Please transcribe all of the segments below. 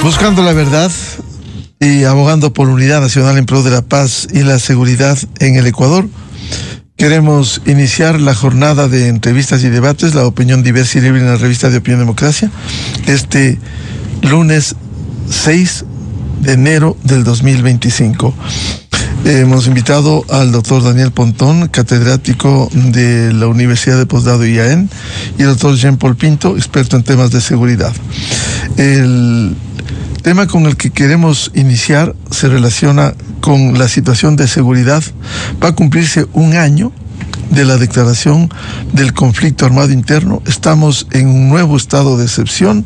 Buscando la verdad y abogando por unidad nacional en pro de la paz y la seguridad en el Ecuador, queremos iniciar la jornada de entrevistas y debates, la opinión diversa y libre en la revista de Opinión Democracia, este lunes 6 de enero del 2025. Hemos invitado al doctor Daniel Pontón, catedrático de la Universidad de Postgrado IAEN, y el doctor Jean-Paul Pinto, experto en temas de seguridad. El tema con el que queremos iniciar se relaciona con la situación de seguridad. Va a cumplirse un año de la declaración del conflicto armado interno. Estamos en un nuevo estado de excepción,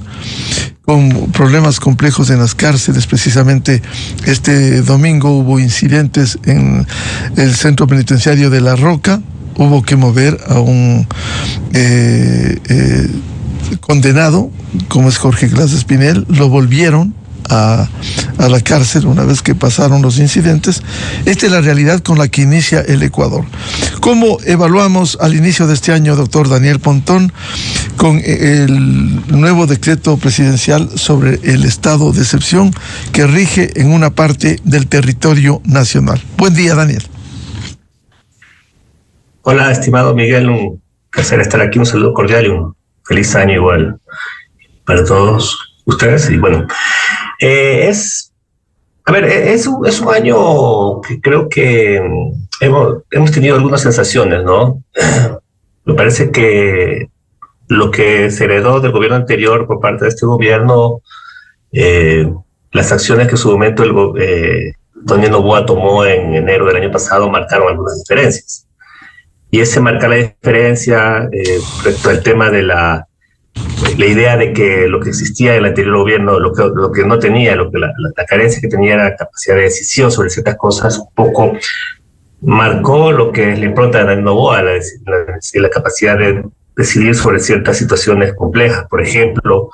con problemas complejos en las cárceles. Precisamente este domingo hubo incidentes en el centro penitenciario de La Roca. Hubo que mover a un condenado, como es Jorge Glass Espinel. Lo volvieron a la cárcel una vez que pasaron los incidentes. Esta es la realidad con la que inicia el Ecuador. ¿Cómo evaluamos al inicio de este año, doctor Daniel Pontón, con el nuevo decreto presidencial sobre el estado de excepción que rige en una parte del territorio nacional? Buen día, Daniel. Hola, estimado Miguel, un placer estar aquí, un saludo cordial y un feliz año igual para todos ustedes. Y bueno, es un año que creo que hemos tenido algunas sensaciones, ¿no? Me parece que lo que se heredó del gobierno anterior por parte de este gobierno, las acciones que en su momento Tony Noboa tomó en enero del año pasado marcaron algunas diferencias. Y ese marcar la diferencia respecto al tema de la idea de que lo que existía en el anterior gobierno, lo que no tenía, la carencia que tenía era capacidad de decisión sobre ciertas cosas, un poco marcó lo que es la impronta de Daniel Noboa, la capacidad de decidir sobre ciertas situaciones complejas. Por ejemplo,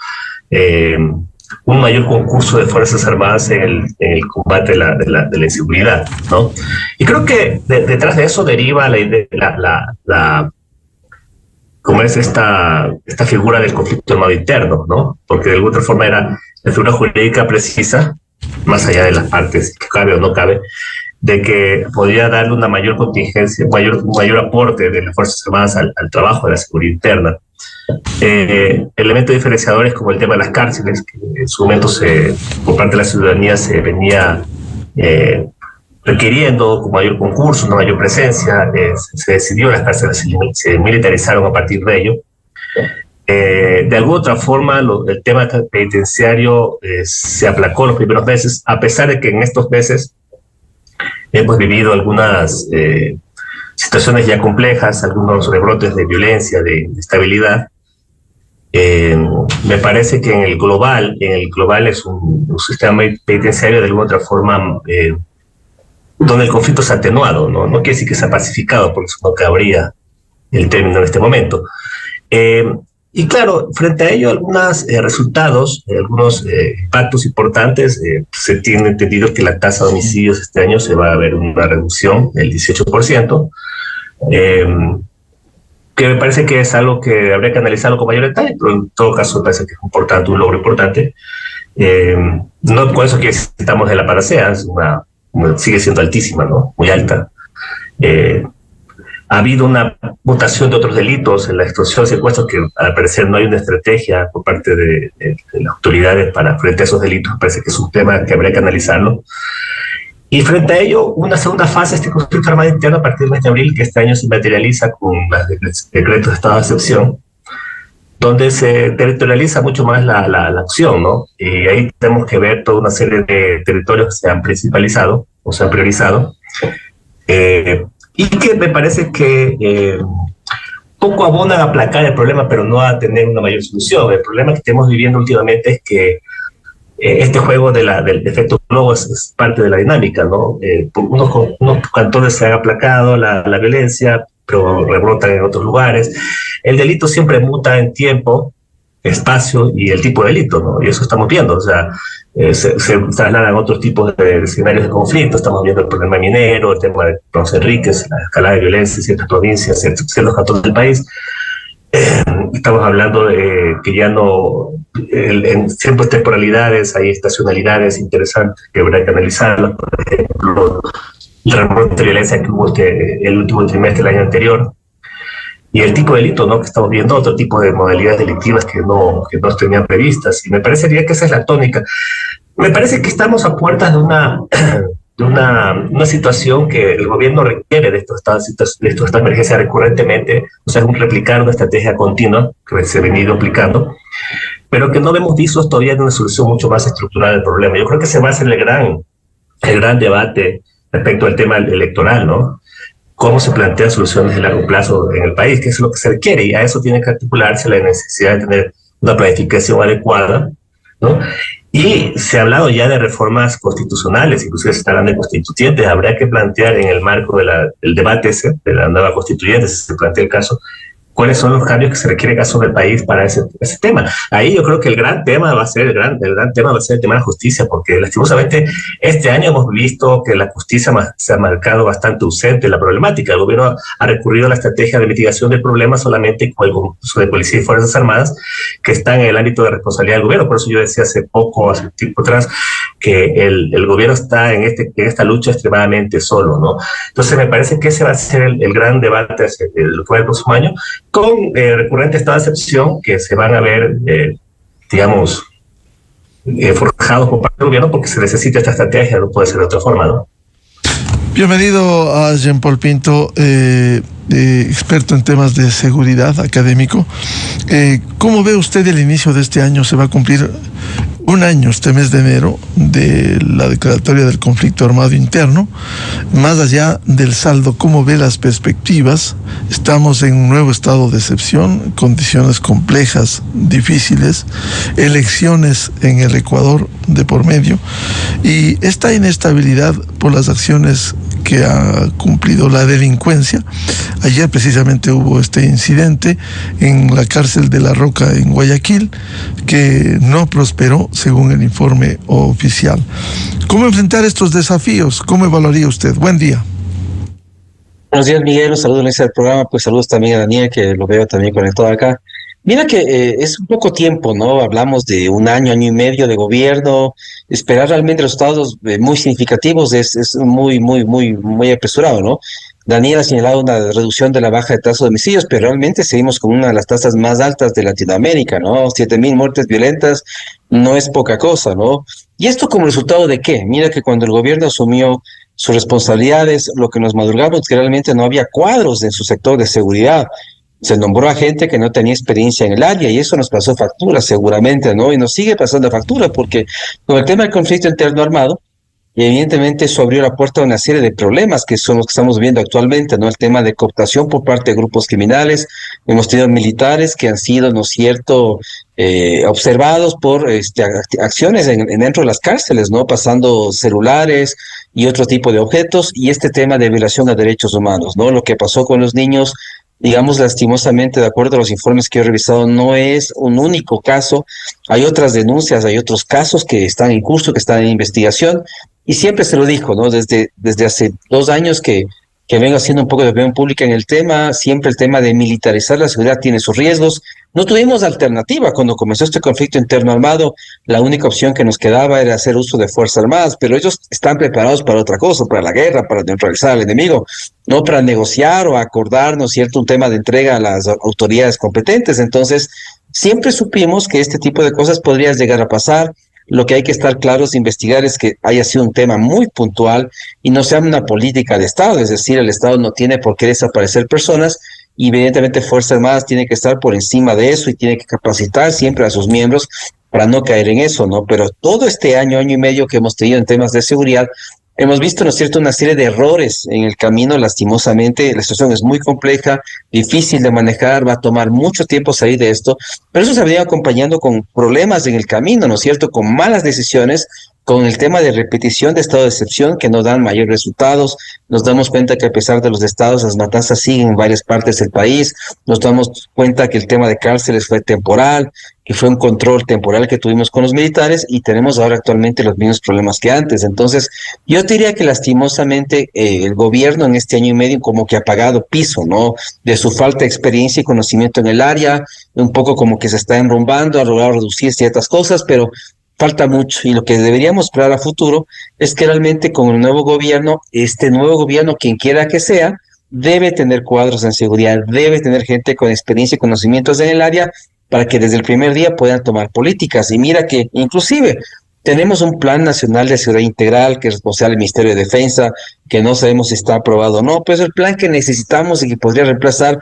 un mayor concurso de Fuerzas Armadas en el combate de la inseguridad, ¿no? Y creo que detrás de eso deriva como es esta figura del conflicto armado interno, ¿no? Porque de alguna forma era la figura jurídica precisa, más allá de las partes que cabe o no cabe, de que podía darle una mayor contingencia, un mayor aporte de las Fuerzas Armadas al trabajo de la seguridad interna. Elementos diferenciadores como el tema de las cárceles, que en su momento por parte de la ciudadanía se venía requiriendo con mayor concurso, una mayor presencia, se decidió, las cárceles se militarizaron a partir de ello. De alguna otra forma, el tema penitenciario se aplacó los primeros meses, a pesar de que en estos meses hemos vivido algunas situaciones ya complejas, algunos rebrotes de violencia, de inestabilidad. Me parece que en el global es un sistema penitenciario de alguna otra forma donde el conflicto se ha atenuado, ¿no? No quiere decir que se ha pacificado, porque eso no cabría el término en este momento. Y claro, frente a ello, algunos resultados, algunos impactos importantes. Se tiene entendido que la tasa de homicidios este año se va a ver una reducción del 18%, que me parece que es algo que habría que analizarlo con mayor detalle, pero en todo caso me parece que es importante, un logro importante. No con eso quiere decir que estamos en la panacea, sigue siendo altísima, ¿no? Muy alta. Ha habido una mutación de otros delitos en la extorsión, secuestro, que al parecer no hay una estrategia por parte de las autoridades para frente a esos delitos. Me parece que es un tema que habría que analizarlo. Y frente a ello, una segunda fase de este conflicto armado interno a partir del mes de abril, que este año se materializa con los decretos de estado de excepción, donde se territorializa mucho más la acción, ¿no? Y ahí tenemos que ver toda una serie de territorios que se han principalizado o se han priorizado, y que me parece que poco abonan a aplacar el problema, pero no a tener una mayor solución. El problema que estamos viviendo últimamente es que este juego del efecto globo es parte de la dinámica, ¿no? Unos cantones se han aplacado la violencia, pero rebrotan en otros lugares. El delito siempre muta en tiempo, espacio y el tipo de delito, ¿no? Y eso estamos viendo. O sea, se trasladan otros tipos de escenarios de conflicto. Estamos viendo el problema minero, el tema de Los Enríquez, la escalada de violencia en ciertas provincias, ciertos cantones del país. Estamos hablando de que ya no en ciertas temporalidades hay estacionalidades interesantes que habrá que analizarlas. Por ejemplo, el reporte de violencia que hubo el último trimestre del año anterior, y el tipo de delito, ¿no?, que estamos viendo, otro tipo de modalidades delictivas que no tenían previstas. Y me parecería que esa es la tónica. Me parece que estamos a puertas de una situación que el gobierno requiere de esta emergencia recurrentemente, o sea, es replicar una estrategia continua que se ha venido aplicando, pero que no vemos visos todavía de una solución mucho más estructural del problema. Yo creo que se va a hacer el gran debate respecto al tema electoral, ¿no? Cómo se plantean soluciones de largo plazo en el país, que es lo que se requiere, y a eso tiene que articularse la necesidad de tener una planificación adecuada, ¿no? Y se ha hablado ya de reformas constitucionales, inclusive se está hablando de constituyentes. Habría que plantear en el marco del debate ese, de la nueva constituyente, si se plantea el caso, cuáles son los cambios que se requiere caso del país para ese tema. Ahí yo creo que el gran tema va a ser el tema de la justicia, porque lastimosamente este año hemos visto que la justicia se ha marcado bastante ausente en la problemática. El gobierno ha recurrido a la estrategia de mitigación del problema solamente con el uso de policía y fuerzas armadas, que están en el ámbito de responsabilidad del gobierno. Por eso yo decía hace tiempo atrás, que el gobierno está en esta lucha extremadamente solo, ¿no? Entonces me parece que ese va a ser el gran debate lo que va el próximo año, con recurrente estado de excepción que se van a ver, digamos, forjados por parte del gobierno, porque se necesita esta estrategia, no puede ser de otra forma, ¿no? Bienvenido a Jean-Paul Pinto, experto en temas de seguridad, académico. ¿Cómo ve usted el inicio de este año? Se va a cumplir un año este mes de enero de la declaratoria del conflicto armado interno. Más allá del saldo, ¿cómo ve las perspectivas? Estamos en un nuevo estado de excepción, condiciones complejas, difíciles, elecciones en el Ecuador de por medio, y esta inestabilidad por las acciones que ha cumplido la delincuencia. Ayer precisamente hubo este incidente en la cárcel de La Roca en Guayaquil, que no prosperó según el informe oficial. ¿Cómo enfrentar estos desafíos? ¿Cómo evaluaría usted? Buen día. Buenos días, Miguel. Un saludo en este programa. Pues saludos también a Daniel, que lo veo también conectado acá. Mira que es un poco tiempo, ¿no? Hablamos de un año y medio de gobierno. Esperar realmente resultados muy significativos es muy apresurado, ¿no? Daniel ha señalado una reducción de la baja de tasa de homicidios, pero realmente seguimos con una de las tasas más altas de Latinoamérica, ¿no? 7,000 muertes violentas no es poca cosa, ¿no? ¿Y esto como resultado de qué? Mira que cuando el gobierno asumió sus responsabilidades, lo que nos madrugamos es que realmente no había cuadros en su sector de seguridad. Se nombró a gente que no tenía experiencia en el área y eso nos pasó factura seguramente, ¿no? Y nos sigue pasando factura porque con el tema del conflicto interno armado, y evidentemente eso abrió la puerta a una serie de problemas que son los que estamos viendo actualmente, ¿no? El tema de cooptación por parte de grupos criminales. Hemos tenido militares que han sido, ¿no es cierto?, observados por acciones dentro de las cárceles, ¿no? Pasando celulares y otro tipo de objetos, y este tema de violación a derechos humanos, ¿no? Lo que pasó con los niños, digamos, lastimosamente, de acuerdo a los informes que he revisado, no es un único caso. Hay otras denuncias, hay otros casos que están en curso, que están en investigación, y siempre se lo dijo, ¿no? Desde hace 2 años que vengo haciendo un poco de opinión pública en el tema, siempre el tema de militarizar la seguridad tiene sus riesgos. No tuvimos alternativa cuando comenzó este conflicto interno armado. La única opción que nos quedaba era hacer uso de fuerzas armadas, pero ellos están preparados para otra cosa, para la guerra, para neutralizar al enemigo, no para negociar o acordar, ¿no es cierto?, un tema de entrega a las autoridades competentes. Entonces, siempre supimos que este tipo de cosas podría llegar a pasar. Lo que hay que estar claros de investigar es que haya sido un tema muy puntual y no sea una política de Estado, es decir, el Estado no tiene por qué desaparecer personas, y evidentemente Fuerzas Armadas tiene que estar por encima de eso y tiene que capacitar siempre a sus miembros para no caer en eso, ¿no? Pero todo este año y medio que hemos tenido en temas de seguridad, hemos visto, ¿no es cierto?, una serie de errores en el camino. Lastimosamente, la situación es muy compleja, difícil de manejar, va a tomar mucho tiempo salir de esto, pero eso se ha venido acompañando con problemas en el camino, ¿no es cierto?, con malas decisiones, con el tema de repetición de estado de excepción que no dan mayores resultados. Nos damos cuenta que a pesar de los estados, las matanzas siguen en varias partes del país. Nos damos cuenta que el tema de cárceles fue temporal, que fue un control temporal que tuvimos con los militares y tenemos ahora actualmente los mismos problemas que antes. Entonces, yo diría que lastimosamente el gobierno en este año y medio como que ha pagado piso, ¿no? De su falta de experiencia y conocimiento en el área, un poco como que se está enrumbando, ha logrado reducir ciertas cosas, pero falta mucho y lo que deberíamos esperar a futuro es que realmente con el nuevo gobierno, este nuevo gobierno, quien quiera que sea, debe tener cuadros en seguridad, debe tener gente con experiencia y conocimientos en el área para que desde el primer día puedan tomar políticas. Y mira que inclusive tenemos un plan nacional de seguridad integral que es responsable del Ministerio de Defensa, que no sabemos si está aprobado o no, pero es el plan que necesitamos y que podría reemplazar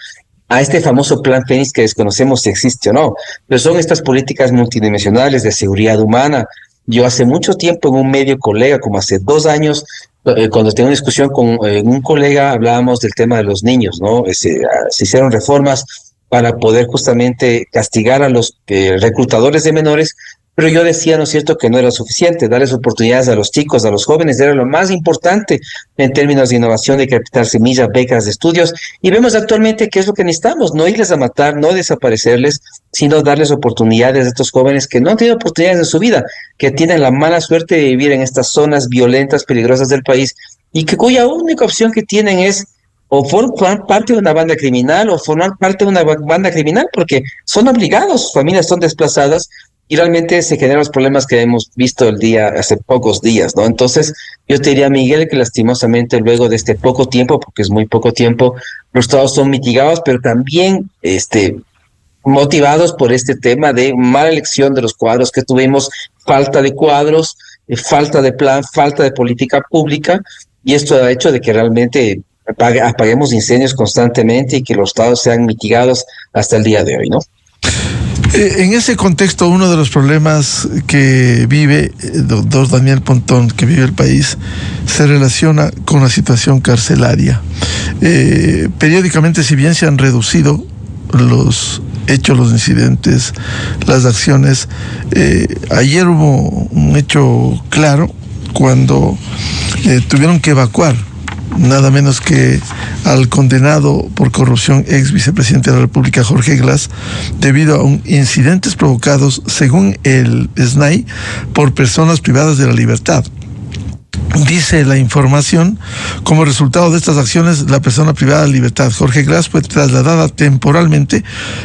a este famoso plan Fénix que desconocemos si existe o no. Pero son estas políticas multidimensionales de seguridad humana. Yo hace mucho tiempo en un medio colega, como hace 2 años, cuando tenía una discusión con un colega, hablábamos del tema de los niños, ¿no? Se hicieron reformas para poder justamente castigar a los reclutadores de menores, pero yo decía, ¿no es cierto?, que no era suficiente, darles oportunidades a los chicos, a los jóvenes, era lo más importante en términos de innovación, de capital semilla, becas de estudios, y vemos actualmente qué es lo que necesitamos, no irles a matar, no desaparecerles, sino darles oportunidades a estos jóvenes que no han tenido oportunidades en su vida, que tienen la mala suerte de vivir en estas zonas violentas, peligrosas del país, y que cuya única opción que tienen es o formar parte de una banda criminal o formar parte de una banda criminal porque son obligados, sus familias son desplazadas y realmente se generan los problemas que hemos visto hace pocos días, ¿no? Entonces, yo te diría, Miguel, que lastimosamente luego de este poco tiempo, porque es muy poco tiempo, los estados son mitigados, pero también motivados por este tema de mala elección de los cuadros que tuvimos, falta de cuadros, falta de plan, falta de política pública, y esto ha hecho de que realmente apaguemos incendios constantemente y que los estados sean mitigados hasta el día de hoy, ¿no? En ese contexto, uno de los problemas que vive doctor Daniel Pontón, que vive el país, se relaciona con la situación carcelaria. Periódicamente, si bien se han reducido los hechos, los incidentes, las acciones, ayer hubo un hecho claro cuando tuvieron que evacuar nada menos que al condenado por corrupción ex vicepresidente de la República, Jorge Glass, debido a incidentes provocados, según el SNAI, por personas privadas de la libertad. Dice la información, como resultado de estas acciones, la persona privada de libertad, Jorge Glass, fue trasladada temporalmente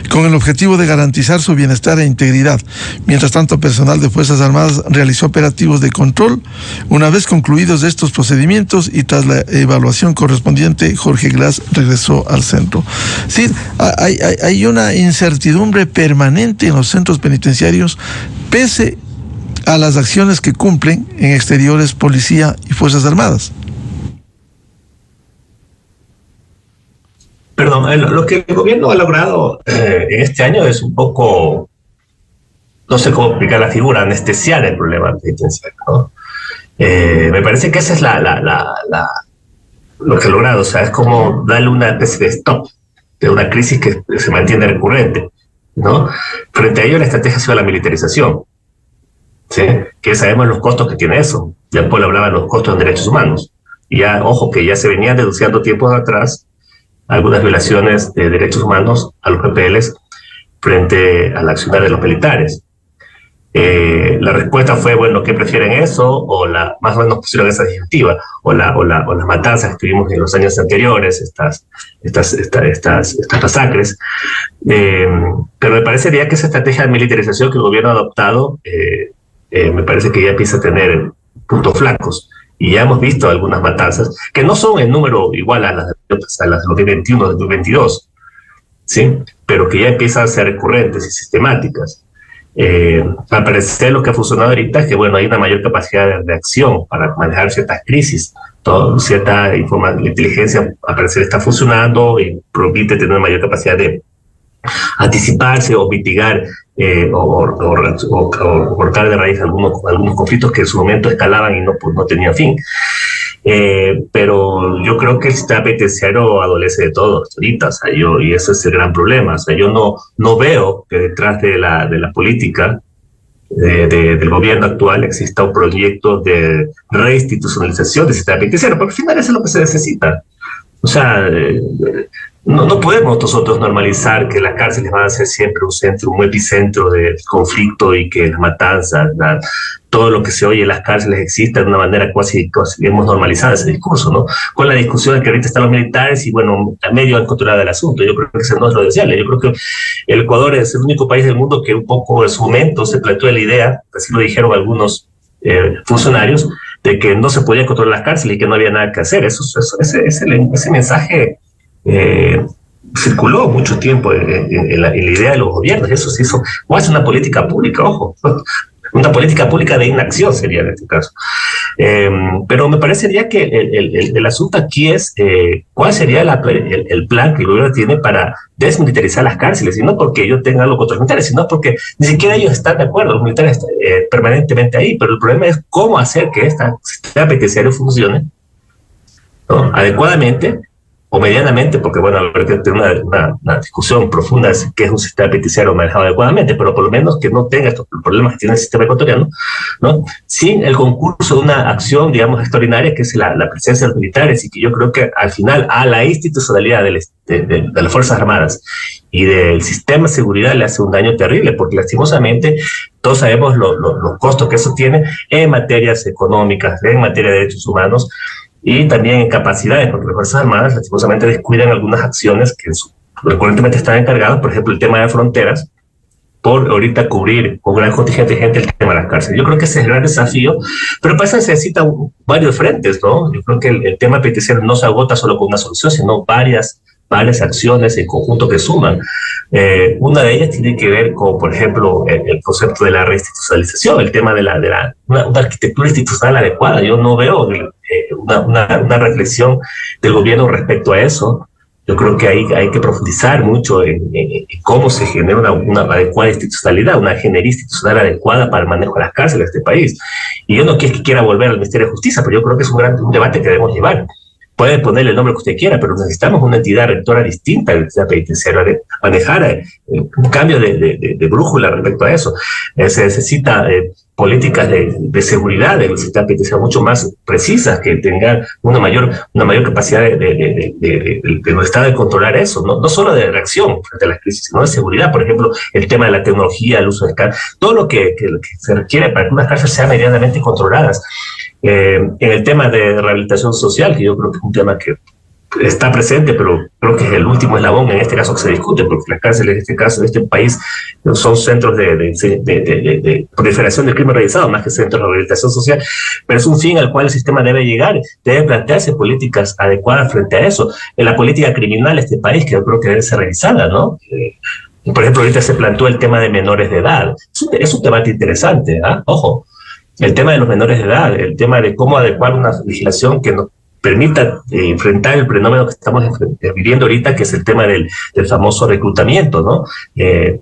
con el objetivo de garantizar su bienestar e integridad. Mientras tanto, personal de Fuerzas Armadas realizó operativos de control. Una vez concluidos estos procedimientos y tras la evaluación correspondiente, Jorge Glass regresó al centro. Sí, hay una incertidumbre permanente en los centros penitenciarios, pese a las acciones que cumplen en exteriores, policía y Fuerzas Armadas. Perdón, lo que el gobierno ha logrado en este año es un poco, no sé cómo explicar la figura, anestesiar el problema penitenciario, ¿no? Me parece que esa es lo que ha logrado, o sea, es como darle una especie de stop de una crisis que se mantiene recurrente, ¿no? Frente a ello, la estrategia ha sido la militarización. ¿Sí? Que sabemos los costos que tiene eso. Ya Paul hablaba de los costos en derechos humanos. Y ya, ojo, que ya se venían denunciando tiempos atrás algunas violaciones de derechos humanos a los PPLs frente al accionar de los militares. La respuesta fue, bueno, ¿qué prefieren eso? O más o menos pusieron esa disyuntiva, o las matanzas que tuvimos en los años anteriores, estas masacres. Pero me parecería que esa estrategia de militarización que el gobierno ha adoptado me parece que ya empieza a tener puntos flacos. Y ya hemos visto algunas matanzas que no son en número igual a las de 2021, 2022, ¿sí? Pero que ya empiezan a ser recurrentes y sistemáticas. Al parecer lo que ha funcionado ahorita es que, bueno, hay una mayor capacidad de reacción para manejar ciertas crisis. Cierta inteligencia al parecer está funcionando y permite tener mayor capacidad de anticiparse o mitigar o cortar de raíz algunos conflictos que en su momento escalaban y no tenían fin. Pero yo creo que el sistema penitenciario adolece de todo ahorita, o sea, y ese es el gran problema. O sea, yo no veo que detrás de la política del gobierno actual exista un proyecto de reinstitucionalización del sistema penitenciario, porque al final eso es lo que se necesita. O sea, no podemos nosotros normalizar que las cárceles van a ser siempre un centro, un epicentro de conflicto y que las matanzas, todo lo que se oye en las cárceles exista de una manera casi hemos normalizado ese discurso, ¿no? Con la discusión de que ahorita están los militares y, bueno, a medio han controlado el asunto. Yo creo que ese no es lo deseable. Yo creo que el Ecuador es el único país del mundo que un poco en su momento se planteó la idea, así lo dijeron algunos funcionarios, de que no se podía controlar las cárceles y que no había nada que hacer. Ese mensaje circuló mucho tiempo en la idea de los gobiernos. Eso se hizo, o hace una política pública, ojo, una política pública de inacción sería en este caso. Pero me parecería que el asunto aquí es cuál sería el plan que el gobierno tiene para desmilitarizar las cárceles, y no porque yo tenga algo contra los militares, sino porque ni siquiera ellos están de acuerdo, los militares están permanentemente ahí, pero el problema es cómo hacer que este sistema penitenciario funcione, ¿no?, adecuadamente o medianamente, porque bueno, habrá que tener una discusión profunda de qué es un sistema penitenciario manejado adecuadamente, pero por lo menos que no tenga estos problemas que tiene el sistema ecuatoriano, ¿no?, sin el concurso de una acción, digamos, extraordinaria, que es la presencia de los militares, y que yo creo que al final a la institucionalidad de las Fuerzas Armadas y del sistema de seguridad le hace un daño terrible, porque lastimosamente todos sabemos los costos que eso tiene en materias económicas, en materia de derechos humanos, y también en capacidades, porque las Fuerzas Armadas lastimosamente descuidan algunas acciones que recurrentemente están encargadas, por ejemplo, el tema de fronteras, por ahorita cubrir con gran contingente de gente el tema de las cárceles. Yo creo que ese es el gran desafío, pero para eso se necesitan varios frentes, ¿no? Yo creo que el tema penitenciario no se agota solo con una solución, sino varias acciones en conjunto que suman. Una de ellas tiene que ver con, por ejemplo, el concepto de la reinstitucionalización, el tema de una arquitectura institucional adecuada. Yo no veo una reflexión del gobierno respecto a eso. Yo creo que hay que profundizar mucho en cómo se genera una adecuada institucionalidad, una ingeniería institucional adecuada para el manejo de las cárceles de este país. Y yo no quiero que quiera volver al Ministerio de Justicia, pero yo creo que es un debate que debemos llevar. Puede ponerle el nombre que usted quiera, pero necesitamos una entidad rectora distinta del sistema penitenciario, de manejar un cambio de brújula respecto a eso. Se necesita políticas de seguridad del sistema penitenciario mucho más precisas, que tengan una mayor capacidad del Estado de controlar eso, no solo de reacción frente a las crisis, sino de seguridad. Por ejemplo, el tema de la tecnología, el uso de escáner, todo lo que se requiere para que unas cárceles sean medianamente controladas. En el tema de rehabilitación social, que yo creo que es un tema que está presente, pero creo que es el último eslabón en este caso que se discute, porque las cárceles en este caso, en este país, son centros de proliferación del crimen organizado, más que centros de rehabilitación social, pero es un fin al cual el sistema debe llegar, debe plantearse políticas adecuadas frente a eso. En la política criminal de este país, que yo creo que debe ser revisada, ¿no? Por ejemplo, ahorita se planteó el tema de menores de edad. Es un debate interesante, ¿eh? Ojo. El tema de los menores de edad, el tema de cómo adecuar una legislación que nos permita enfrentar el fenómeno que estamos viviendo ahorita, que es el tema del famoso reclutamiento, ¿no?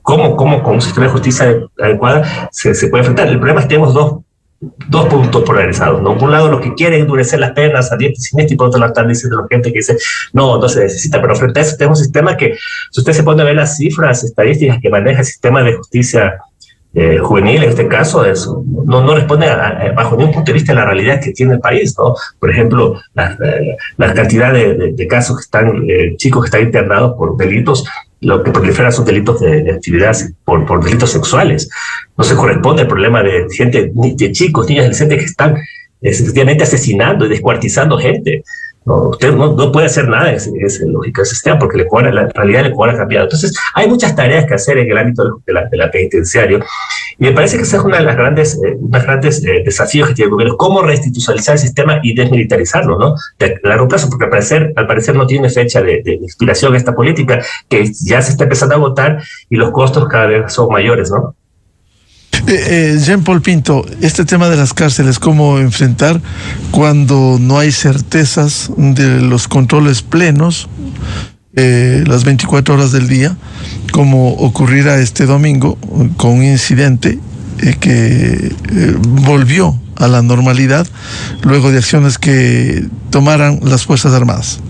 Cómo con un sistema de justicia adecuado se puede enfrentar. El problema es que tenemos dos puntos polarizados, ¿no? Por un lado, los que quieren endurecer las penas a diestra y siniestra, y por otro lado están diciendo la gente que dice no se necesita, pero frente a eso tenemos un sistema que, si usted se pone a ver las cifras estadísticas que maneja el sistema de justicia juvenil, en este caso, no responde bajo ningún punto de vista a la realidad que tiene el país, ¿no? Por ejemplo, la cantidad de casos que están, chicos que están internados por delitos, lo que proliferan son delitos de actividad por delitos sexuales. No se corresponde al problema de gente, de chicos, niños, adolescentes que están efectivamente asesinando y descuartizando gente. No, usted no puede hacer nada en esa lógica del sistema, porque la realidad del Ecuador ha cambiado. Entonces, hay muchas tareas que hacer en el ámbito de la penitenciario, y me parece que esa es una de las grandes desafíos que tiene el gobierno: cómo reinstitucionalizar el sistema y desmilitarizarlo, ¿no? De largo plazo, porque al parecer no tiene fecha de expiración esta política, que ya se está empezando a agotar y los costos cada vez son mayores, ¿no? Jean-Paul Pinto, este tema de las cárceles, ¿cómo enfrentar cuando no hay certezas de los controles plenos las 24 horas del día, como ocurrirá este domingo con un incidente que volvió a la normalidad luego de acciones que tomaran las Fuerzas Armadas?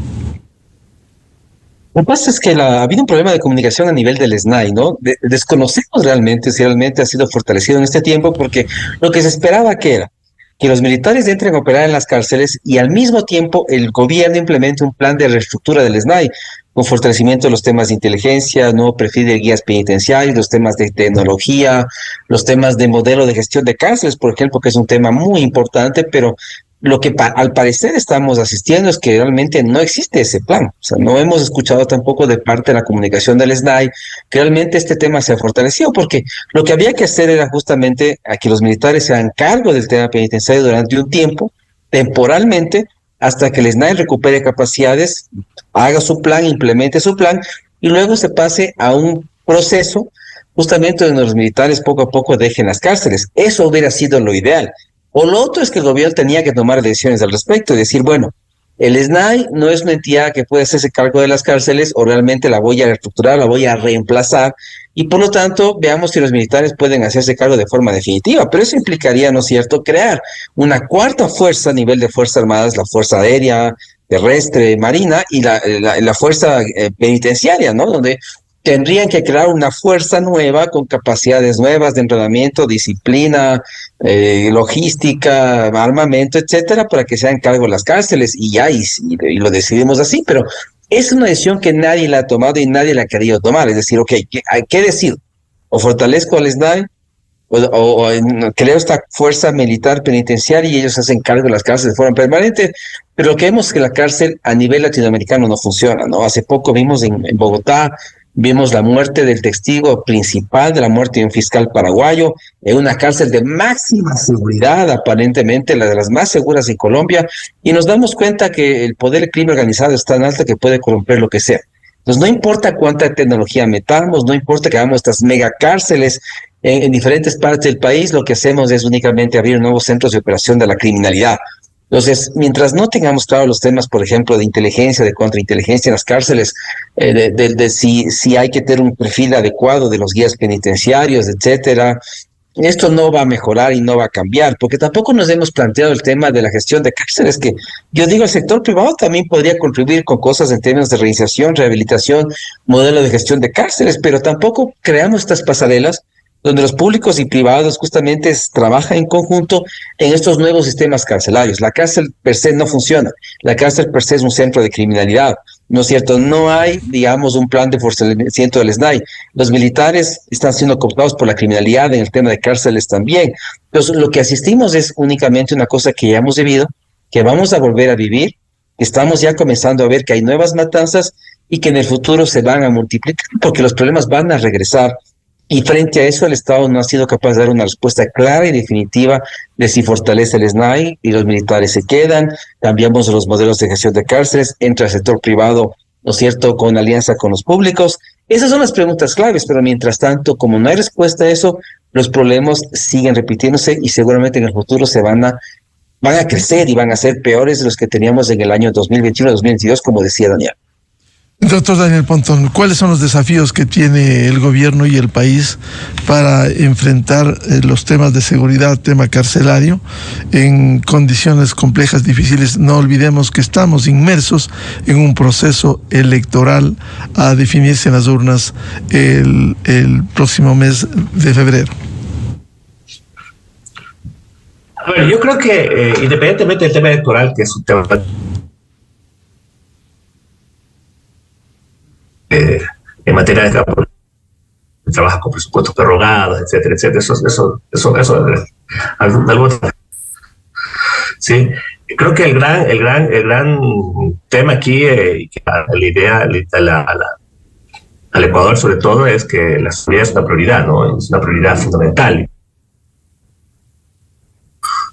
Lo que pasa es que ha habido un problema de comunicación a nivel del SNAI, ¿no? Desconocemos realmente si realmente ha sido fortalecido en este tiempo, porque lo que se esperaba que era que los militares entren a operar en las cárceles y al mismo tiempo el gobierno implemente un plan de reestructura del SNAI, con fortalecimiento de los temas de inteligencia, nuevo perfil de guías penitenciarios, los temas de tecnología, los temas de modelo de gestión de cárceles, por ejemplo, que es un tema muy importante, pero lo que al parecer estamos asistiendo es que realmente no existe ese plan. O sea, no hemos escuchado tampoco de parte de la comunicación del SNAI que realmente este tema se ha fortalecido, porque lo que había que hacer era justamente a que los militares se hagan cargo del tema penitenciario durante un tiempo, temporalmente, hasta que el SNAI recupere capacidades, haga su plan, implemente su plan, y luego se pase a un proceso justamente donde los militares poco a poco dejen las cárceles. Eso hubiera sido lo ideal. O lo otro es que el gobierno tenía que tomar decisiones al respecto y decir, bueno, el SNAI no es una entidad que puede hacerse cargo de las cárceles o realmente la voy a reestructurar, la voy a reemplazar y por lo tanto veamos si los militares pueden hacerse cargo de forma definitiva. Pero eso implicaría, ¿no es cierto?, crear una cuarta fuerza a nivel de Fuerzas Armadas, la Fuerza Aérea, Terrestre, Marina y la Fuerza Penitenciaria, ¿no? Donde tendrían que crear una fuerza nueva con capacidades nuevas de entrenamiento, disciplina, logística, armamento, etcétera, para que se hagan cargo de las cárceles y ya, y lo decidimos así, pero es una decisión que nadie la ha tomado y nadie la ha querido tomar. Es decir, ok, ¿qué decido? O fortalezco al SNAI o creo esta fuerza militar penitenciaria y ellos se hacen cargo de las cárceles de forma permanente, pero lo que vemos es que la cárcel a nivel latinoamericano no funciona, ¿no? Hace poco vimos en Bogotá, vimos la muerte del testigo principal de la muerte de un fiscal paraguayo en una cárcel de máxima seguridad, aparentemente la de las más seguras en Colombia, y nos damos cuenta que el poder del crimen organizado es tan alto que puede corromper lo que sea. Entonces, no importa cuánta tecnología metamos, no importa que hagamos estas megacárceles en diferentes partes del país, lo que hacemos es únicamente abrir nuevos centros de operación de la criminalidad. Entonces, mientras no tengamos claro los temas, por ejemplo, de inteligencia, de contrainteligencia en las cárceles, si hay que tener un perfil adecuado de los guías penitenciarios, etcétera, esto no va a mejorar y no va a cambiar, porque tampoco nos hemos planteado el tema de la gestión de cárceles, que yo digo, el sector privado también podría contribuir con cosas en términos de reinserción, rehabilitación, modelo de gestión de cárceles, pero tampoco creamos estas pasarelas donde los públicos y privados justamente trabajan en conjunto en estos nuevos sistemas carcelarios. La cárcel per se no funciona, la cárcel per se es un centro de criminalidad, ¿no es cierto? No hay, digamos, un plan de fortalecimiento del SNAI. Los militares están siendo cooptados por la criminalidad en el tema de cárceles también. Entonces, lo que asistimos es únicamente una cosa que ya hemos vivido, que vamos a volver a vivir, que estamos ya comenzando a ver que hay nuevas matanzas y que en el futuro se van a multiplicar porque los problemas van a regresar. Y frente a eso, el Estado no ha sido capaz de dar una respuesta clara y definitiva de si fortalece el SNAI y los militares se quedan, cambiamos los modelos de gestión de cárceles, entra el sector privado, ¿no es cierto?, con alianza con los públicos. Esas son las preguntas claves, pero mientras tanto, como no hay respuesta a eso, los problemas siguen repitiéndose y seguramente en el futuro van a crecer y van a ser peores de los que teníamos en el año 2021-2022, como decía Daniel. Doctor Daniel Pontón, ¿cuáles son los desafíos que tiene el gobierno y el país para enfrentar los temas de seguridad, tema carcelario, en condiciones complejas, difíciles? No olvidemos que estamos inmersos en un proceso electoral a definirse en las urnas el próximo mes de febrero. A ver, yo creo que independientemente del tema electoral, que es un tema en materia de trabajo con presupuestos prorrogados, etcétera, etcétera. Eso algo. Sí, creo que el gran tema aquí, la idea al Ecuador sobre todo, es que la seguridad es una prioridad, ¿no? Es una prioridad fundamental.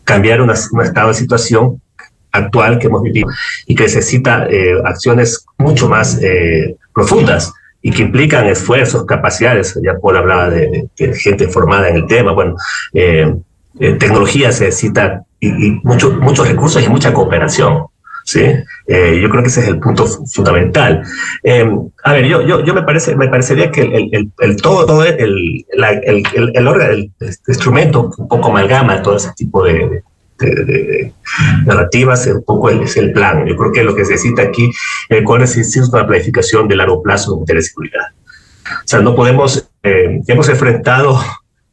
Cambiar un estado de situación actual que hemos vivido y que necesita acciones mucho más profundas y que implican esfuerzos, capacidades. Ya Paul hablaba de gente formada en el tema. Bueno, tecnología se necesita y muchos recursos y mucha cooperación. ¿Sí? Yo creo que ese es el punto fundamental. A ver, yo me parecería que el instrumento un poco amalgama todo ese tipo de narrativas, un poco es el plan. Yo creo que lo que se necesita aquí el Ecuador es una planificación de largo plazo en materia de seguridad. O sea, no podemos, hemos enfrentado,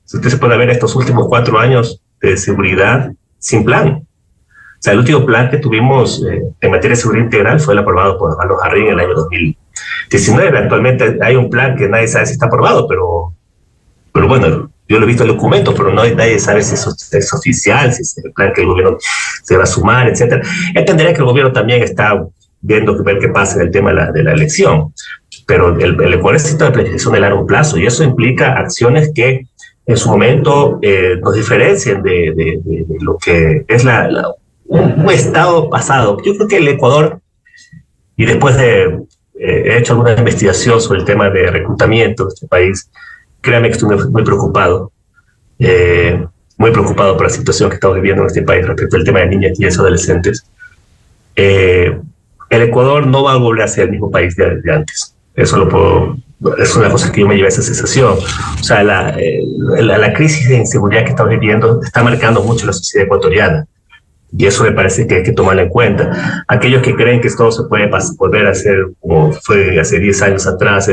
si usted se puede ver, estos últimos 4 años de seguridad sin plan. O sea, el último plan que tuvimos en materia de seguridad integral fue el aprobado por Osvaldo Jarrín en el año 2019. Actualmente hay un plan que nadie sabe si está aprobado, pero bueno, yo lo he visto en el documento, pero nadie sabe si eso es oficial, si es el plan que el gobierno se va a sumar, etcétera. Entendería que el gobierno también está viendo ver qué pasa en el tema de la elección, pero el Ecuador necesita una planificación de largo plazo y eso implica acciones que en su momento nos diferencien de lo que es un estado pasado. Yo creo que el Ecuador, y después he hecho alguna investigación sobre el tema de reclutamiento de este país, créame que estoy muy preocupado por la situación que estamos viviendo en este país respecto al tema de niñas y adolescentes. El Ecuador no va a volver a ser el mismo país de antes. Eso es una cosa que yo me llevé a esa sensación. O sea, la crisis de inseguridad que estamos viviendo está marcando mucho la sociedad ecuatoriana. Y eso me parece que hay que tomarlo en cuenta. Aquellos que creen que esto se puede volver a hacer como fue hace 10 años atrás,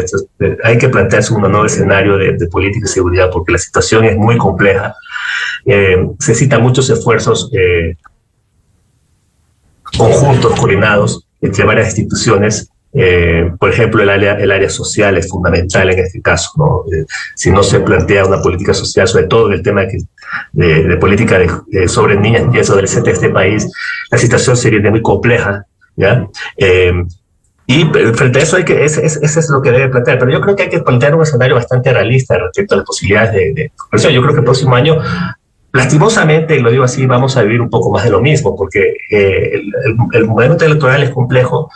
hay que plantearse un nuevo escenario de política de seguridad porque la situación es muy compleja. Se necesitan muchos esfuerzos conjuntos, coordinados entre varias instituciones. Por ejemplo, el área social es fundamental en este caso, ¿no? Si no se plantea una política social, sobre todo en el tema de política sobre niñas y adolescentes de este país, la situación sería muy compleja, ¿ya? Y frente a eso eso es lo que debe plantear, pero yo creo que hay que plantear un escenario bastante realista respecto a las posibilidades de conversión. Yo creo que el próximo año, lastimosamente, y lo digo así, vamos a vivir un poco más de lo mismo, porque el momento electoral es complejo,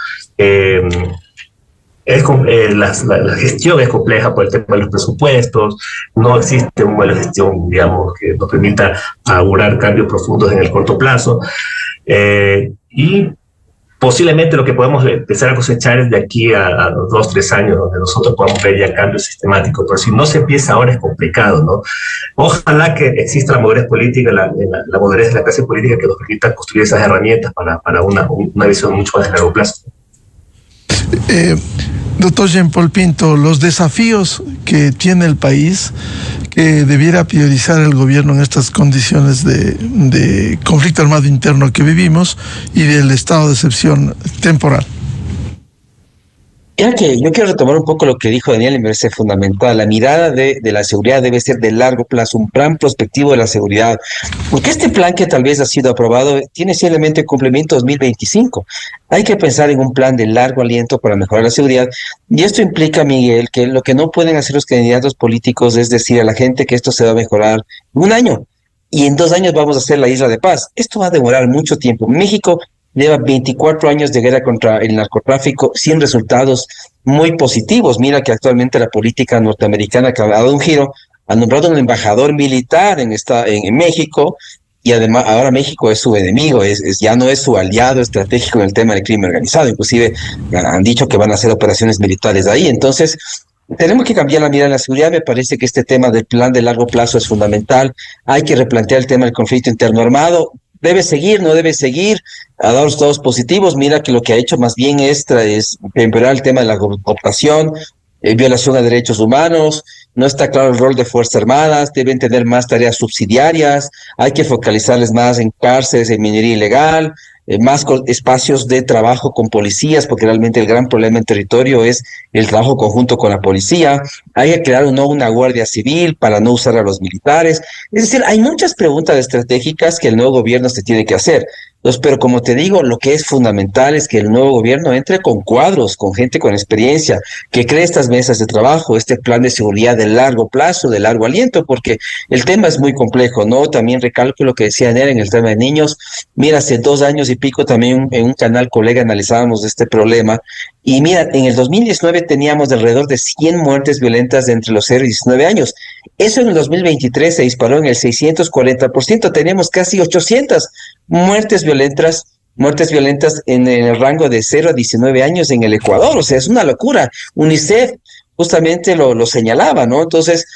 la gestión es compleja por el tema de los presupuestos, no existe un modelo de gestión, digamos, que nos permita augurar cambios profundos en el corto plazo, y posiblemente lo que podemos empezar a cosechar es de aquí a 2, 3 años, donde nosotros podamos ver ya cambios sistemáticos, pero si no se empieza ahora es complicado, ¿no? Ojalá que exista la madurez política, la madurez de la clase política que nos permita construir esas herramientas para una visión mucho más de largo plazo. Doctor Jean-Paul Pinto, los desafíos que tiene el país, que debiera priorizar el gobierno en estas condiciones de conflicto armado interno que vivimos y del estado de excepción temporal. Ya que yo quiero retomar un poco lo que dijo Daniel y me parece fundamental. La mirada de la seguridad debe ser de largo plazo, un plan prospectivo de la seguridad. Porque este plan que tal vez ha sido aprobado tiene simplemente cumplimiento 2025. Hay que pensar en un plan de largo aliento para mejorar la seguridad. Y esto implica, Miguel, que lo que no pueden hacer los candidatos políticos es decir a la gente que esto se va a mejorar en 1 año. Y en 2 años vamos a hacer la isla de paz. Esto va a demorar mucho tiempo. México lleva 24 años de guerra contra el narcotráfico sin resultados muy positivos. Mira que actualmente la política norteamericana que ha dado un giro, ha nombrado un embajador militar en México, y además ahora México es su enemigo, ya no es su aliado estratégico en el tema del crimen organizado. Inclusive han dicho que van a hacer operaciones militares ahí. Entonces, tenemos que cambiar la mirada en la seguridad. Me parece que este tema del plan de largo plazo es fundamental. Hay que replantear el tema del conflicto interno armado. ¿Debe seguir? ¿No debe seguir? Ha dado resultados positivos. Mira que lo que ha hecho más bien es empeorar el tema de la cooptación, violación a derechos humanos. No está claro el rol de Fuerzas Armadas. Deben tener más tareas subsidiarias. Hay que focalizarles más en cárceles, en minería ilegal, más espacios de trabajo con policías, porque realmente el gran problema en territorio es el trabajo conjunto con la policía. Hay que crear una guardia civil para no usar a los militares. Es decir, hay muchas preguntas estratégicas que el nuevo gobierno se tiene que hacer. Entonces, pero como te digo, lo que es fundamental es que el nuevo gobierno entre con cuadros, con gente con experiencia, que cree estas mesas de trabajo, este plan de seguridad de largo plazo, de largo aliento, porque el tema es muy complejo, ¿no? También recalco lo que decía Nera en el tema de niños. Mira, hace 2 años y pico también en un canal colega analizábamos este problema. Y mira, en el 2019 teníamos alrededor de 100 muertes violentas de entre los 0 y 19 años. Eso en el 2023 se disparó en el 640%. Teníamos casi 800 muertes violentas en el rango de 0 a 19 años en el Ecuador. O sea, es una locura. UNICEF justamente lo señalaba, ¿no? Entonces,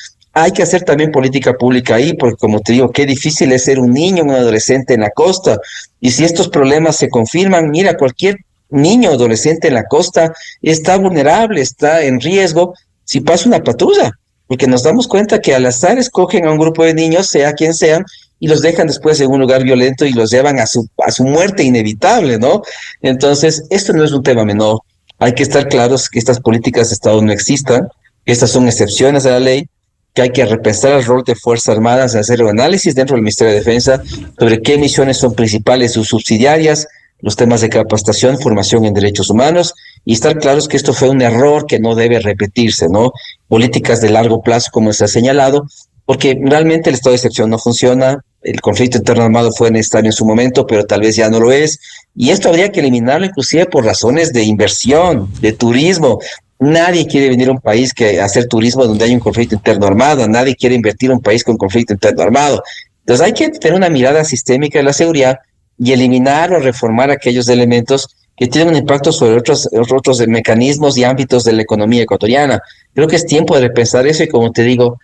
hay que hacer también política pública ahí, porque como te digo, qué difícil es ser un niño, un adolescente en la costa. Y si estos problemas se confirman, mira, cualquier niño o adolescente en la costa está vulnerable, está en riesgo si pasa una patrulla, porque nos damos cuenta que al azar escogen a un grupo de niños, sea quien sean, y los dejan después en un lugar violento y los llevan a su muerte inevitable, ¿no? Entonces, esto no es un tema menor. Hay que estar claros que estas políticas de Estado no existan, que estas son excepciones a la ley, que hay que repensar el rol de Fuerzas Armadas, hacer un análisis dentro del Ministerio de Defensa sobre qué misiones son principales o subsidiarias, los temas de capacitación, formación en derechos humanos, y estar claros que esto fue un error que no debe repetirse, ¿no? Políticas de largo plazo, como se ha señalado, porque realmente el estado de excepción no funciona, el conflicto interno armado fue necesario en su momento, pero tal vez ya no lo es, y esto habría que eliminarlo inclusive por razones de inversión, de turismo. Nadie quiere venir a un país que hacer turismo donde hay un conflicto interno armado, nadie quiere invertir en un país con conflicto interno armado. Entonces hay que tener una mirada sistémica de la seguridad y eliminar o reformar aquellos elementos que tienen un impacto sobre otros mecanismos y ámbitos de la economía ecuatoriana. Creo que es tiempo de repensar eso y, como te digo,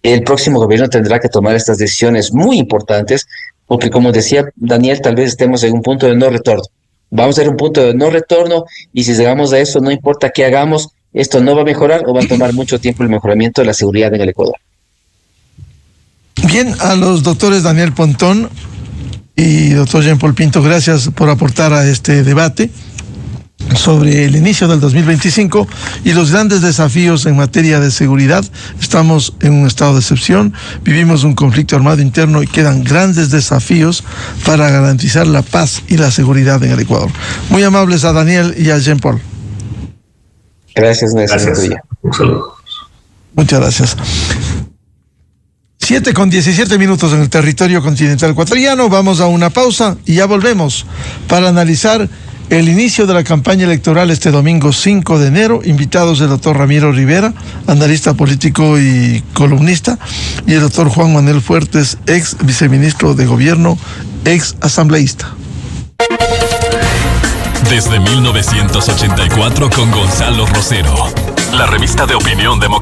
el próximo gobierno tendrá que tomar estas decisiones muy importantes porque, como decía Daniel, tal vez estemos en un punto de no retorno. Vamos a ser un punto de no retorno y si llegamos a eso, no importa qué hagamos, esto no va a mejorar o va a tomar mucho tiempo el mejoramiento de la seguridad en el Ecuador. Bien, a los doctores Daniel Pontón y doctor Jean-Paul Pinto, gracias por aportar a este debate sobre el inicio del 2025 y los grandes desafíos en materia de seguridad. Estamos en un estado de excepción, vivimos un conflicto armado interno y quedan grandes desafíos para garantizar la paz y la seguridad en el Ecuador. Muy amables a Daniel y a Jean-Paul. Gracias, Nelson. Un saludo. Muchas gracias. 7:17 en el territorio continental ecuatoriano. Vamos a una pausa y ya volvemos para analizar el inicio de la campaña electoral este domingo 5 de enero. Invitados el doctor Ramiro Rivera, analista político y columnista, y el doctor Juan Manuel Fuertes, ex viceministro de gobierno, ex asambleísta. Desde 1984 con Gonzalo Rosero, la revista de opinión democrática.